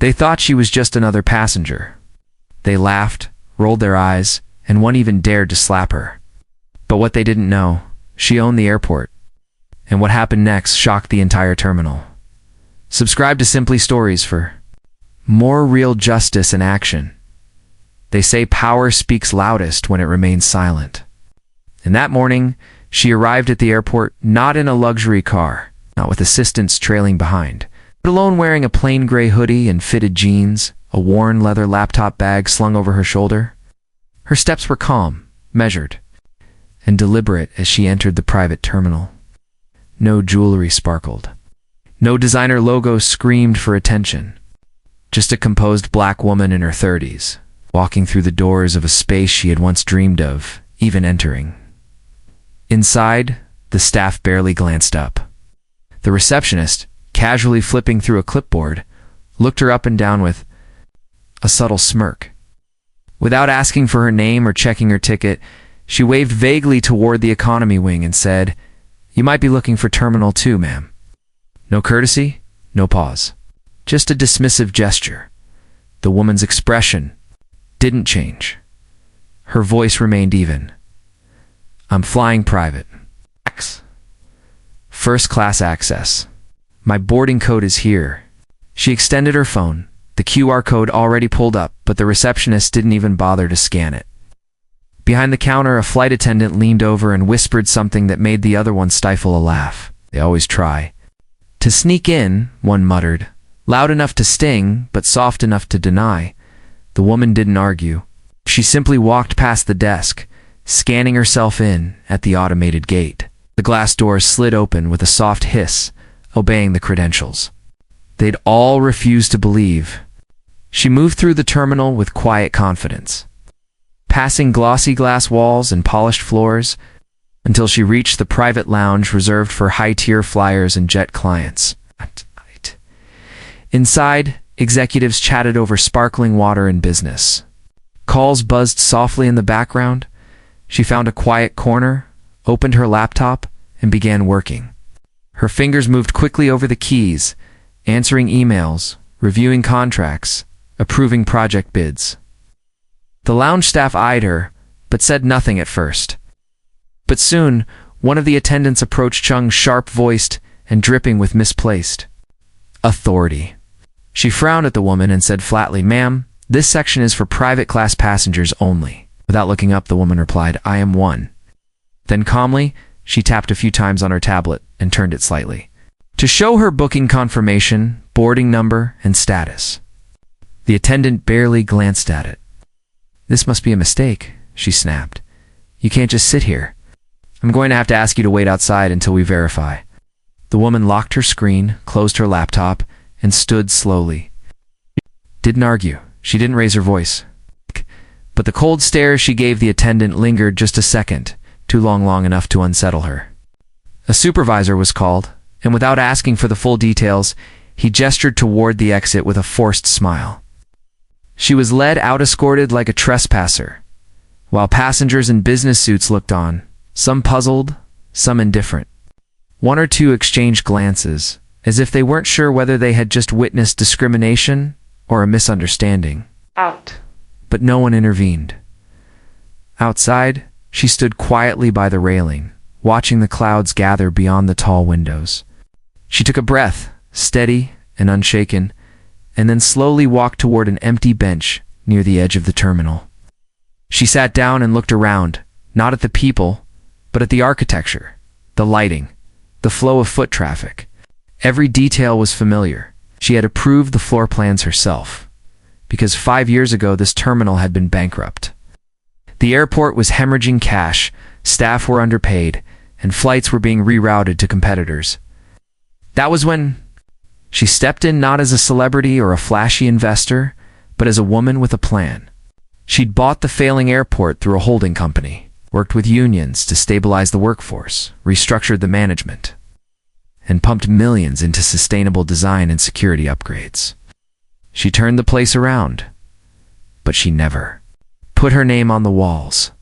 They thought she was just another passenger. They laughed, rolled their eyes, and one even dared to slap her. But what they didn't know, she owned the airport. And what happened next shocked the entire terminal. Subscribe to Simply Stories for more real justice and action. They say power speaks loudest when it remains silent. And that morning, she arrived at the airport not in a luxury car, not with assistants trailing behind, but alone wearing a plain gray hoodie and fitted jeans, a worn leather laptop bag slung over her shoulder. Her steps were calm, measured, and deliberate as she entered the private terminal. No jewelry sparkled. No designer logo screamed for attention. Just a composed black woman in her 30s, walking through the doors of a space she had once dreamed of, even entering. Inside, the staff barely glanced up. The receptionist, casually flipping through a clipboard, looked her up and down with a subtle smirk. Without asking for her name or checking her ticket, she waved vaguely toward the economy wing and said, "You might be looking for Terminal 2, ma'am." No courtesy, no pause. Just a dismissive gesture. The woman's expression didn't change. Her voice remained even. "I'm flying private. First class access. My boarding code is here." She extended her phone. The QR code already pulled up, but the receptionist didn't even bother to scan it. Behind the counter, a flight attendant leaned over and whispered something that made the other one stifle a laugh. They always try. "To sneak in," one muttered, loud enough to sting, but soft enough to deny. The woman didn't argue. She simply walked past the desk, scanning herself in at the automated gate. The glass door slid open with a soft hiss, obeying the credentials. They'd all refused to believe. She moved through the terminal with quiet confidence, passing glossy glass walls and polished floors, until she reached the private lounge reserved for high-tier flyers and jet clients. Inside, executives chatted over sparkling water and business. Calls buzzed softly in the background. She found a quiet corner, opened her laptop, and began working. Her fingers moved quickly over the keys, answering emails, reviewing contracts, approving project bids. The lounge staff eyed her, but said nothing at first. But soon, one of the attendants approached Chung, sharp-voiced and dripping with misplaced authority. She frowned at the woman and said flatly, "Ma'am, this section is for private class passengers only." Without looking up, the woman replied, "I am one." Then calmly, she tapped a few times on her tablet and turned it slightly to show her booking confirmation, boarding number, and status. The attendant barely glanced at it. "This must be a mistake," she snapped. "You can't just sit here. I'm going to have to ask you to wait outside until we verify." The woman locked her screen, closed her laptop, and stood slowly. Didn't argue. She didn't raise her voice. But the cold stare she gave the attendant lingered just a second, too long enough to unsettle her. A supervisor was called, and without asking for the full details, he gestured toward the exit with a forced smile. She was led out escorted like a trespasser, while passengers in business suits looked on, some puzzled, some indifferent. One or two exchanged glances, as if they weren't sure whether they had just witnessed discrimination or a misunderstanding. Out. But no one intervened. Outside, she stood quietly by the railing, watching the clouds gather beyond the tall windows. She took a breath, steady and unshaken, and then slowly walked toward an empty bench near the edge of the terminal. She sat down and looked around, not at the people, but at the architecture, the lighting, the flow of foot traffic. Every detail was familiar. She had approved the floor plans herself, because 5 years ago this terminal had been bankrupt. The airport was hemorrhaging cash, staff were underpaid, and flights were being rerouted to competitors. That was when she stepped in, not as a celebrity or a flashy investor, but as a woman with a plan. She'd bought the failing airport through a holding company, worked with unions to stabilize the workforce, restructured the management, and pumped millions into sustainable design and security upgrades. She turned the place around, but she never put her name on the walls.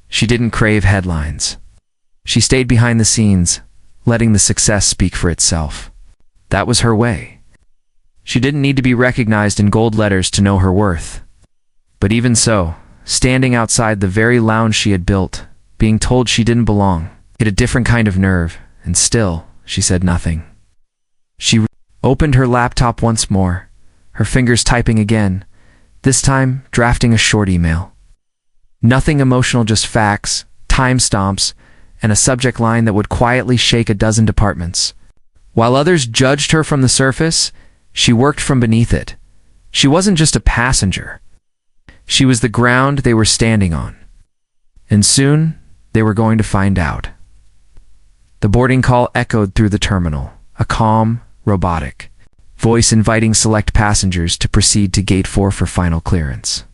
She didn't crave headlines. She stayed behind the scenes, letting the success speak for itself. That was her way. She didn't need to be recognized in gold letters to know her worth. But even so, standing outside the very lounge she had built, being told she didn't belong, hit a different kind of nerve, and still, she said nothing. She opened her laptop once more, her fingers typing again, this time drafting a short email. Nothing emotional, just facts, timestamps, and a subject line that would quietly shake a dozen departments. While others judged her from the surface, she worked from beneath it. She wasn't just a passenger. She was the ground they were standing on. And soon, they were going to find out. The boarding call echoed through the terminal, a calm, robotic voice inviting select passengers to proceed to Gate 4 for final clearance.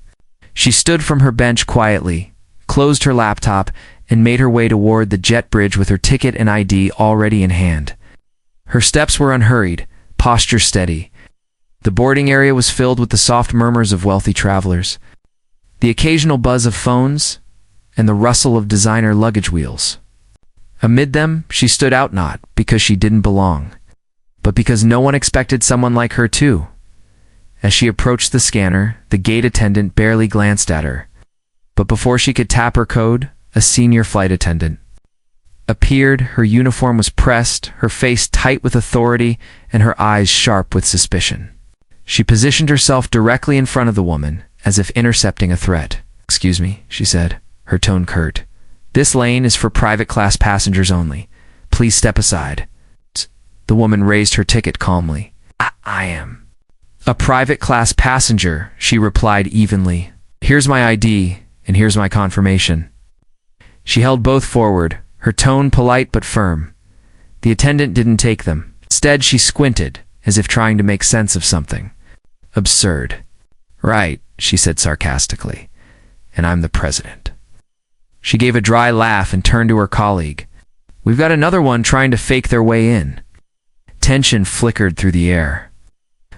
She stood from her bench quietly, closed her laptop, and made her way toward the jet bridge with her ticket and ID already in hand. Her steps were unhurried, posture steady. The boarding area was filled with the soft murmurs of wealthy travelers, the occasional buzz of phones, and the rustle of designer luggage wheels. Amid them, she stood out not because she didn't belong, but because no one expected someone like her too. As she approached the scanner, the gate attendant barely glanced at her. But before she could tap her code, a senior flight attendant appeared. Her uniform was pressed, her face tight with authority, and her eyes sharp with suspicion. She positioned herself directly in front of the woman, as if intercepting a threat. "Excuse me," she said, her tone curt. "This lane is for private class passengers only. Please step aside." The woman raised her ticket calmly. I am a private class passenger," she replied evenly. "Here's my ID, and here's my confirmation." She held both forward, her tone polite but firm. The attendant didn't take them. Instead, she squinted, as if trying to make sense of something. "Absurd." "Right," she said sarcastically. "And I'm the president." She gave a dry laugh and turned to her colleague. "We've got another one trying to fake their way in." Tension flickered through the air.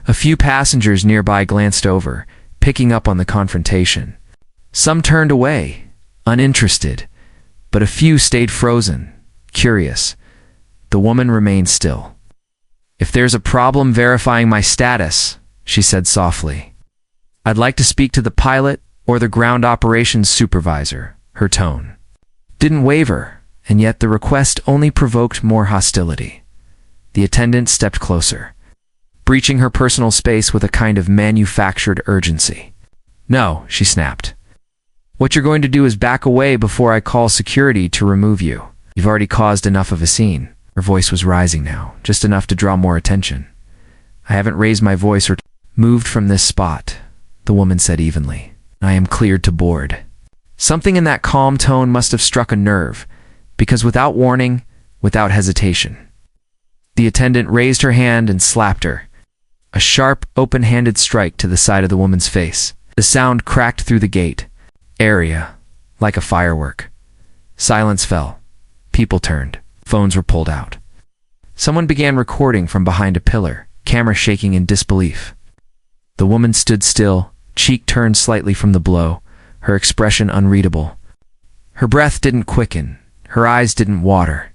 A few passengers nearby glanced over, picking up on the confrontation. Some turned away, uninterested, but a few stayed frozen, curious. The woman remained still. "If there's a problem verifying my status," she said softly, "I'd like to speak to the pilot or the ground operations supervisor." Her tone didn't waver, and yet the request only provoked more hostility. The attendant stepped closer, breaching her personal space with a kind of manufactured urgency. "No," she snapped. "What you're going to do is back away before I call security to remove you. You've already caused enough of a scene." Her voice was rising now, just enough to draw more attention. "I haven't raised my voice or moved from this spot," the woman said evenly. "I am cleared to board." Something in that calm tone must have struck a nerve, because without warning, without hesitation, the attendant raised her hand and slapped her. A sharp, open-handed strike to the side of the woman's face. The sound cracked through the gate area, like a firework. Silence fell. People turned. Phones were pulled out. Someone began recording from behind a pillar, camera shaking in disbelief. The woman stood still, cheek turned slightly from the blow, her expression unreadable. Her breath didn't quicken, her eyes didn't water.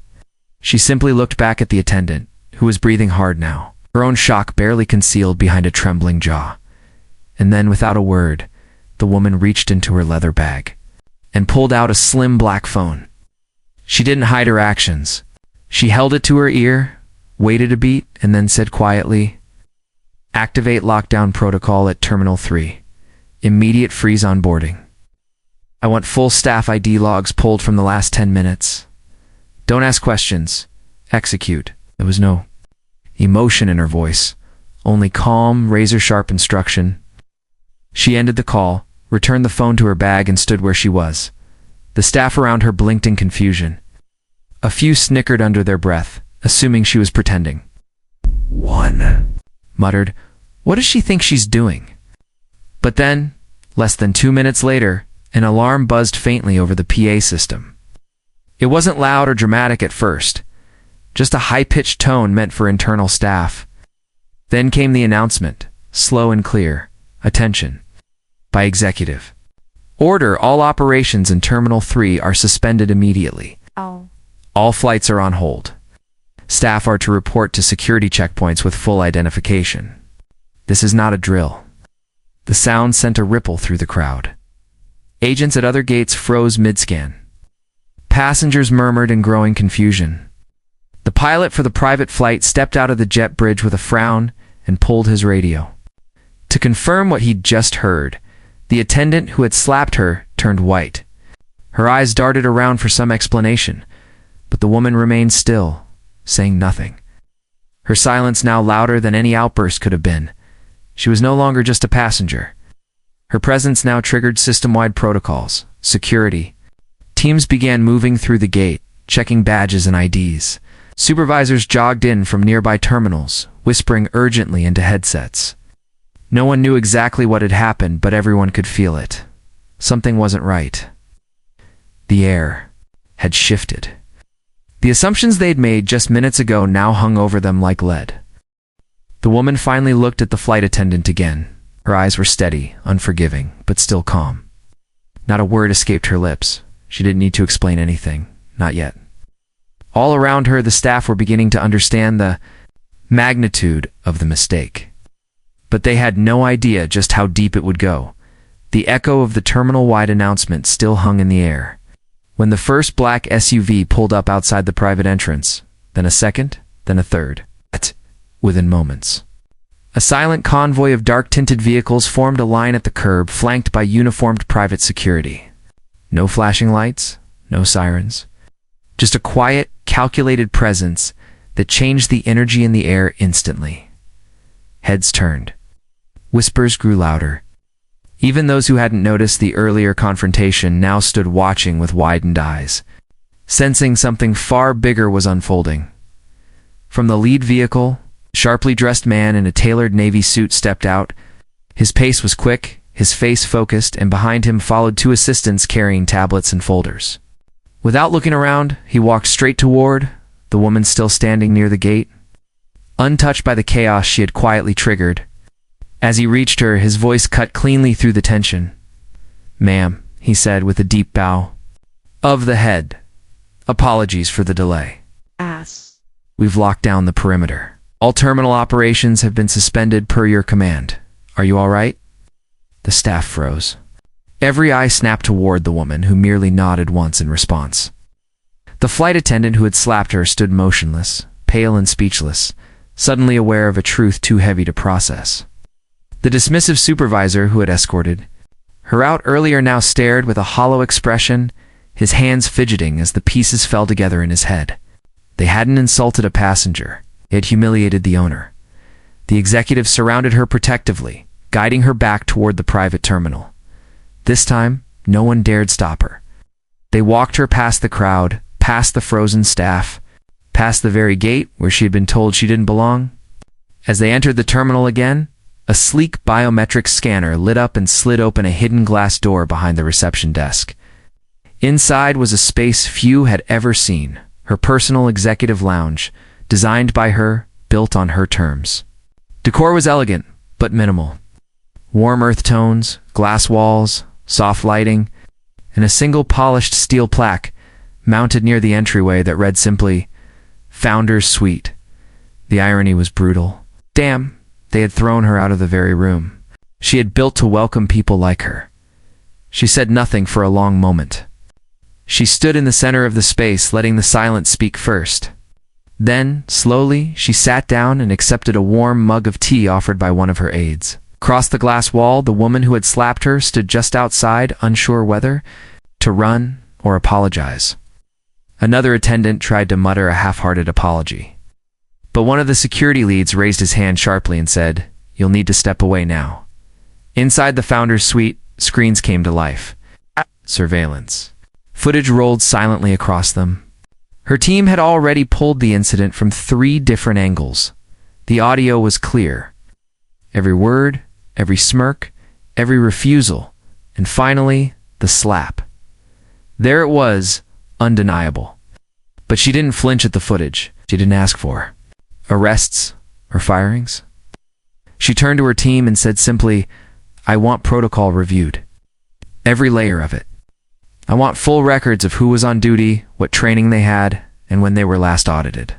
She simply looked back at the attendant, who was breathing hard now, her own shock barely concealed behind a trembling jaw. And then, without a word, the woman reached into her leather bag and pulled out a slim black phone. She didn't hide her actions. She held it to her ear, waited a beat, and then said quietly, "Activate lockdown protocol at Terminal 3. Immediate freeze on boarding. I want full staff ID logs pulled from the last 10 minutes. Don't ask questions. Execute." There was no emotion in her voice, only calm, razor-sharp instruction. She ended the call, returned the phone to her bag, and stood where she was. The staff around her blinked in confusion. A few snickered under their breath, assuming she was pretending. "One," muttered. "What does she think she's doing?" But then, less than 2 minutes later, an alarm buzzed faintly over the PA system. It wasn't loud or dramatic at first, just a high-pitched tone meant for internal staff. Then came the announcement, slow and clear. "Attention. By executive. Order: all operations in Terminal 3 are suspended immediately. Oh. All flights are on hold. Staff are to report to security checkpoints with full identification." This is not a drill. The sound sent a ripple through the crowd. Agents at other gates froze mid-scan. Passengers murmured in growing confusion. The pilot for the private flight stepped out of the jet bridge with a frown and pulled his radio. To confirm what he'd just heard, the attendant who had slapped her turned white. Her eyes darted around for some explanation, but the woman remained still, saying nothing. Her silence now louder than any outburst could have been. She was no longer just a passenger. Her presence now triggered system-wide protocols, security. Teams began moving through the gate, checking badges and IDs. Supervisors jogged in from nearby terminals, whispering urgently into headsets. No one knew exactly what had happened, but everyone could feel it. Something wasn't right. The air had shifted. The assumptions they'd made just minutes ago now hung over them like lead. The woman finally looked at the flight attendant again. Her eyes were steady, unforgiving, but still calm. Not a word escaped her lips. She didn't need to explain anything. Not yet. All around her, the staff were beginning to understand the magnitude of the mistake. But they had no idea just how deep it would go. The echo of the terminal-wide announcement still hung in the air. When the first black SUV pulled up outside the private entrance, then a second, then a third. Within moments. A silent convoy of dark-tinted vehicles formed a line at the curb, flanked by uniformed private security. No flashing lights, no sirens. Just a quiet, calculated presence that changed the energy in the air instantly. Heads turned. Whispers grew louder. Even those who hadn't noticed the earlier confrontation now stood watching with widened eyes, sensing something far bigger was unfolding. From the lead vehicle, a sharply dressed man in a tailored navy suit stepped out. His pace was quick, his face focused, and behind him followed two assistants carrying tablets and folders. Without looking around, he walked straight toward the woman still standing near the gate, untouched by the chaos she had quietly triggered. As he reached her, his voice cut cleanly through the tension. "Ma'am," he said with a deep bow. "Of the head. Apologies for the delay. We've locked down the perimeter. All terminal operations have been suspended per your command. Are you all right?" The staff froze. Every eye snapped toward the woman, who merely nodded once in response. The flight attendant who had slapped her stood motionless, pale and speechless, suddenly aware of a truth too heavy to process. The dismissive supervisor who had escorted her out earlier now stared with a hollow expression, his hands fidgeting as the pieces fell together in his head. They hadn't insulted a passenger. They had humiliated the owner. The executives surrounded her protectively, guiding her back toward the private terminal. This time, no one dared stop her. They walked her past the crowd, past the frozen staff, past the very gate where she had been told she didn't belong. As they entered the terminal again, a sleek biometric scanner lit up and slid open a hidden glass door behind the reception desk. Inside was a space few had ever seen, her personal executive lounge, designed by her, built on her terms. Decor was elegant, but minimal. Warm earth tones, glass walls, soft lighting, and a single polished steel plaque mounted near the entryway that read simply, "Founder's Suite." The irony was brutal. Damn, they had thrown her out of the very room she had built to welcome people like her. She said nothing for a long moment. She stood in the center of the space, letting the silence speak first. Then, slowly, she sat down and accepted a warm mug of tea offered by one of her aides. Across the glass wall, the woman who had slapped her stood just outside, unsure whether to run or apologize. Another attendant tried to mutter a half-hearted apology. But one of the security leads raised his hand sharply and said, "You'll need to step away now." Inside the founder's suite, screens came to life. Surveillance. Footage rolled silently across them. Her team had already pulled the incident from 3 different angles. The audio was clear. Every word, every smirk, every refusal, and finally, the slap. There it was, undeniable. But she didn't flinch at the footage. She didn't ask for arrests or firings. She turned to her team and said simply, "I want protocol reviewed. Every layer of it. I want full records of who was on duty, what training they had, and when they were last audited."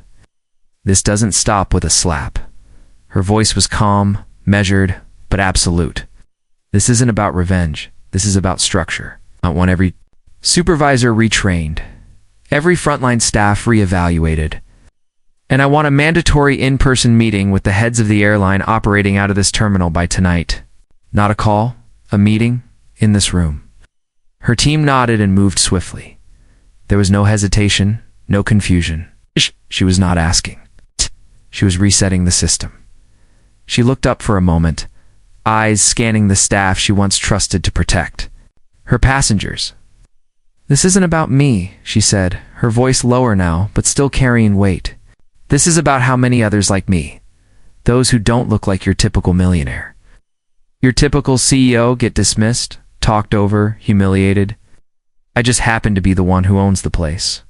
This doesn't stop with a slap. Her voice was calm, measured, but absolute. This isn't about revenge. This is about structure. I want every supervisor retrained, every frontline staff reevaluated. And I want a mandatory in-person meeting with the heads of the airline operating out of this terminal by tonight. Not a call, a meeting, in this room. Her team nodded and moved swiftly. There was no hesitation, no confusion. She was not asking. She was resetting the system. She looked up for a moment, eyes scanning the staff she once trusted to protect. Her passengers. This isn't about me, she said, her voice lower now, but still carrying weight. This is about how many others like me. Those who don't look like your typical millionaire. Your typical CEO get dismissed, talked over, humiliated. I just happen to be the one who owns the place.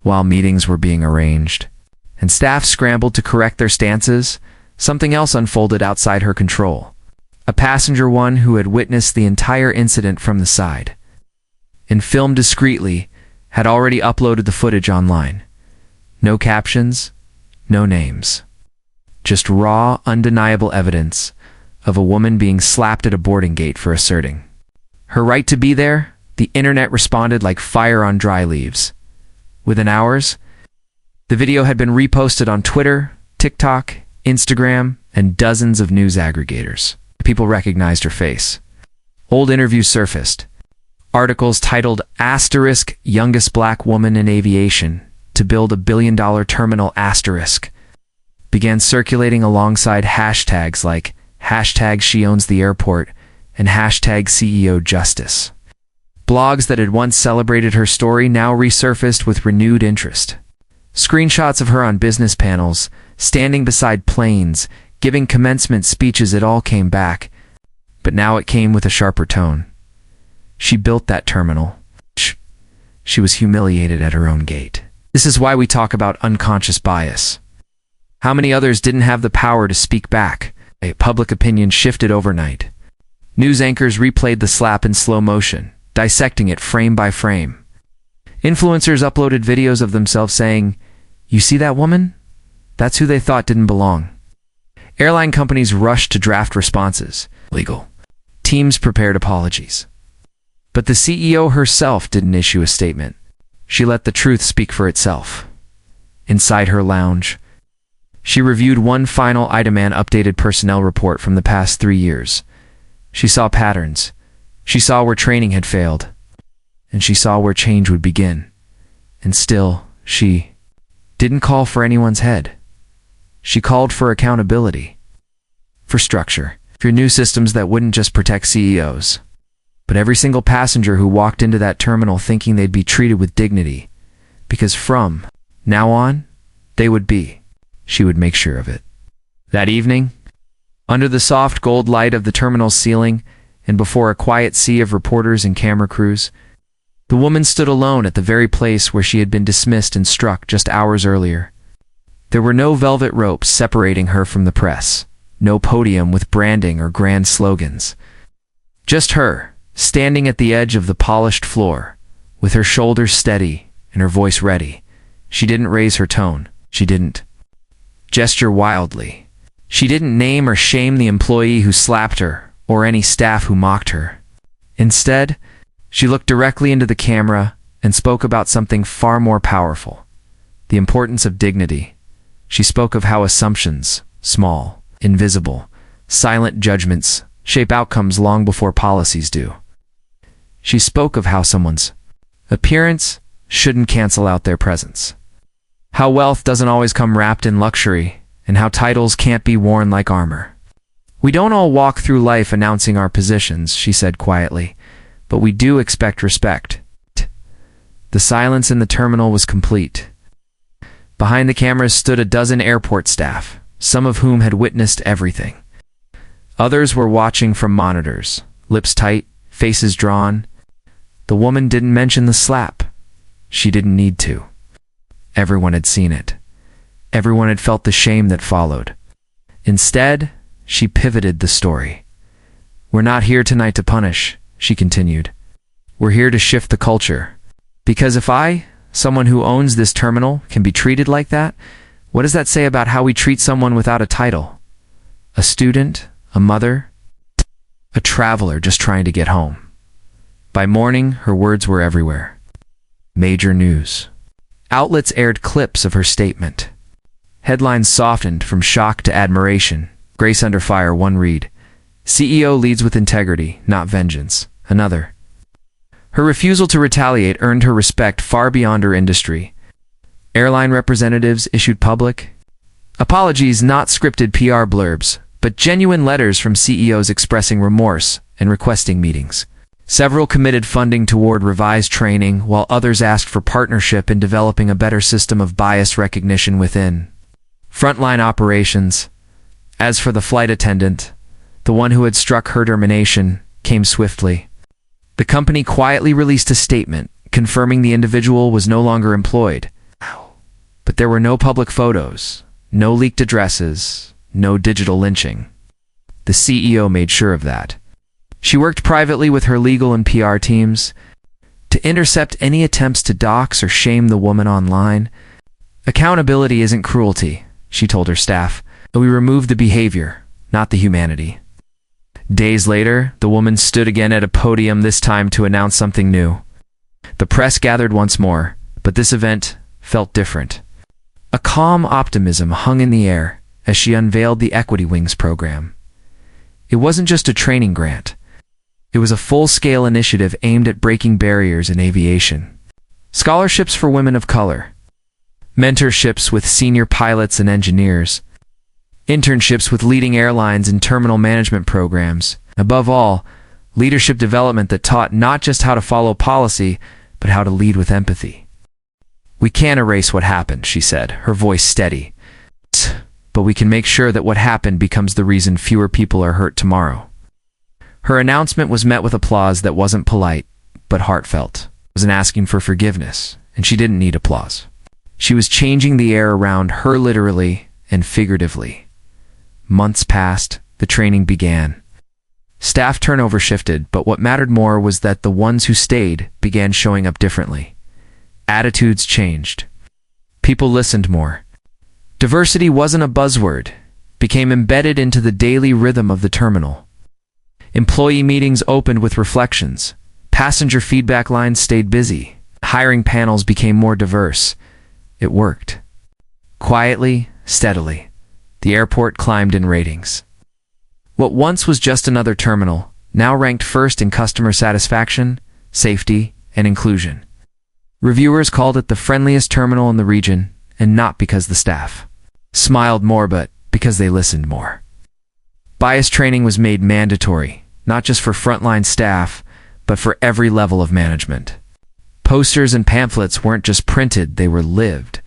While meetings were being arranged, and staff scrambled to correct their stances, something else unfolded outside her control. A passenger one who had witnessed the entire incident from the side, and filmed discreetly, had already uploaded the footage online. No captions, no names. Just raw, undeniable evidence of a woman being slapped at a boarding gate for asserting her right to be there. The internet responded like fire on dry leaves. Within hours, the video had been reposted on Twitter, TikTok, Instagram, and dozens of news aggregators. People recognized her face. Old interviews surfaced. Articles titled "Youngest Black Woman in Aviation to Build a Billion-Dollar Terminal began circulating alongside hashtags like #She Owns the Airport and #CEO Justice. Blogs that had once celebrated her story now resurfaced with renewed interest. Screenshots of her on business panels, standing beside planes, giving commencement speeches. It all came back, but now it came with a sharper tone. She built that terminal. She was humiliated at her own gate. This is why we talk about unconscious bias. How many others didn't have the power to speak back? Public opinion shifted overnight. News anchors replayed the slap in slow motion, dissecting it frame by frame. Influencers uploaded videos of themselves saying, "You see that woman? That's who they thought didn't belong." Airline companies rushed to draft responses. Legal teams prepared apologies. But the CEO herself didn't issue a statement. She let the truth speak for itself. Inside her lounge, she reviewed one final item: an updated personnel report from the past 3 years. She saw patterns. She saw where training had failed. And she saw where change would begin. And still, she didn't call for anyone's head. She called for accountability, for structure, for new systems that wouldn't just protect CEOs, but every single passenger who walked into that terminal thinking they'd be treated with dignity, because from now on, they would be. She would make sure of it. That evening, under the soft gold light of the terminal's ceiling, and before a quiet sea of reporters and camera crews, the woman stood alone at the very place where she had been dismissed and struck just hours earlier. There were no velvet ropes separating her from the press, no podium with branding or grand slogans. Just her, standing at the edge of the polished floor, with her shoulders steady and her voice ready. She didn't raise her tone. She didn't gesture wildly. She didn't name or shame the employee who slapped her or any staff who mocked her. Instead, she looked directly into the camera and spoke about something far more powerful: the importance of dignity. She spoke of how assumptions, small, invisible, silent judgments, shape outcomes long before policies do. She spoke of how someone's appearance shouldn't cancel out their presence, how wealth doesn't always come wrapped in luxury, and how titles can't be worn like armor. "We don't all walk through life announcing our positions," she said quietly, "but we do expect respect." The silence in the terminal was complete. Behind the cameras stood a dozen airport staff, some of whom had witnessed everything. Others were watching from monitors, lips tight, faces drawn. The woman didn't mention the slap. She didn't need to. Everyone had seen it. Everyone had felt the shame that followed. Instead, she pivoted the story. "We're not here tonight to punish," she continued. "We're here to shift the culture. Because if I, someone who owns this terminal, can be treated like that, what does that say about how we treat someone without a title? A student, a mother, a traveler just trying to get home." By morning, her words were everywhere. Major news. Outlets aired clips of her statement. Headlines softened from shock to admiration. Grace under fire, one read. CEO leads with integrity, not vengeance. Another. Her refusal to retaliate earned her respect far beyond her industry. Airline representatives issued public apologies, not scripted PR blurbs, but genuine letters from CEOs expressing remorse and requesting meetings. Several committed funding toward revised training, while others asked for partnership in developing a better system of bias recognition within frontline operations. As for the flight attendant, the one who had struck her termination, came swiftly. The company quietly released a statement confirming the individual was no longer employed. But there were no public photos, no leaked addresses, no digital lynching. The CEO made sure of that. She worked privately with her legal and PR teams to intercept any attempts to dox or shame the woman online. "Accountability isn't cruelty," she told her staff, "but we remove the behavior, not the humanity." Days later, the woman stood again at a podium, this time to announce something new. The press gathered once more, but this event felt different. A calm optimism hung in the air as she unveiled the Equity Wings program. It wasn't just a training grant. It was a full-scale initiative aimed at breaking barriers in aviation. Scholarships for women of color, mentorships with senior pilots and engineers, internships with leading airlines and terminal management programs. Above all, leadership development that taught not just how to follow policy, but how to lead with empathy. "We can't erase what happened," she said, her voice steady. "But we can make sure that what happened becomes the reason fewer people are hurt tomorrow." Her announcement was met with applause that wasn't polite, but heartfelt. It wasn't asking for forgiveness, and she didn't need applause. She was changing the air around her literally and figuratively. Months passed, the training began. Staff turnover shifted, but what mattered more was that the ones who stayed began showing up differently. Attitudes changed. People listened more. Diversity wasn't a buzzword, it became embedded into the daily rhythm of the terminal. Employee meetings opened with reflections. Passenger feedback lines stayed busy. Hiring panels became more diverse. It worked. Quietly, steadily, the airport climbed in ratings. What once was just another terminal now ranked first in customer satisfaction, safety, and inclusion. Reviewers called it the friendliest terminal in the region, and not because the staff smiled more, but because they listened more. Bias training was made mandatory, not just for frontline staff, but for every level of management. Posters and pamphlets weren't just printed, they were lived.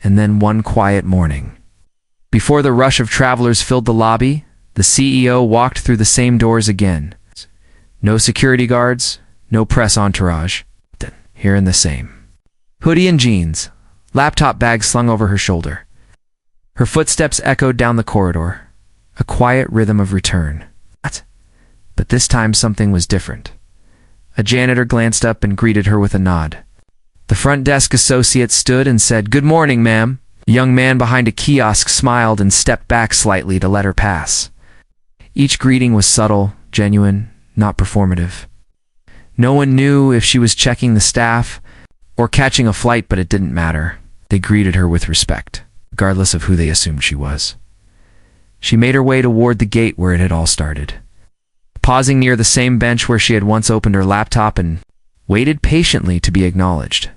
And then one quiet morning, before the rush of travelers filled the lobby, the CEO walked through the same doors again. No security guards, no press entourage. Hearing the same. Hoodie and jeans, laptop bag slung over her shoulder. Her footsteps echoed down the corridor, a quiet rhythm of return. But this time something was different. A janitor glanced up and greeted her with a nod. The front desk associate stood and said, "Good morning, ma'am." A young man behind a kiosk smiled and stepped back slightly to let her pass. Each greeting was subtle, genuine, not performative. No one knew if she was checking the staff or catching a flight, but it didn't matter. They greeted her with respect, regardless of who they assumed she was. She made her way toward the gate where it had all started, pausing near the same bench where she had once opened her laptop and waited patiently to be acknowledged.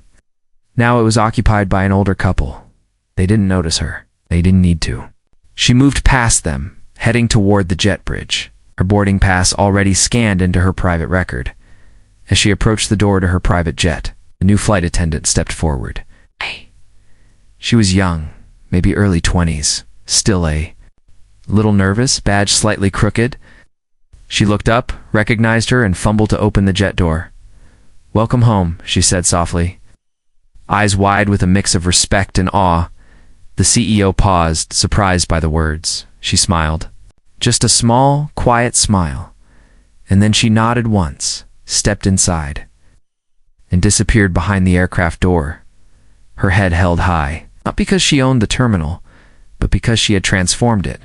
Now it was occupied by an older couple. They didn't notice her. They didn't need to. She moved past them, heading toward the jet bridge, her boarding pass already scanned into her private record. As she approached the door to her private jet, the new flight attendant stepped forward. She was young, maybe early 20s, still a little nervous, badge slightly crooked. She looked up, recognized her, and fumbled to open the jet door. "Welcome home," she said softly. Eyes wide with a mix of respect and awe, the CEO paused, surprised by the words. She smiled. Just a small, quiet smile. And then she nodded once, stepped inside, and disappeared behind the aircraft door, her head held high, not because she owned the terminal, but because she had transformed it.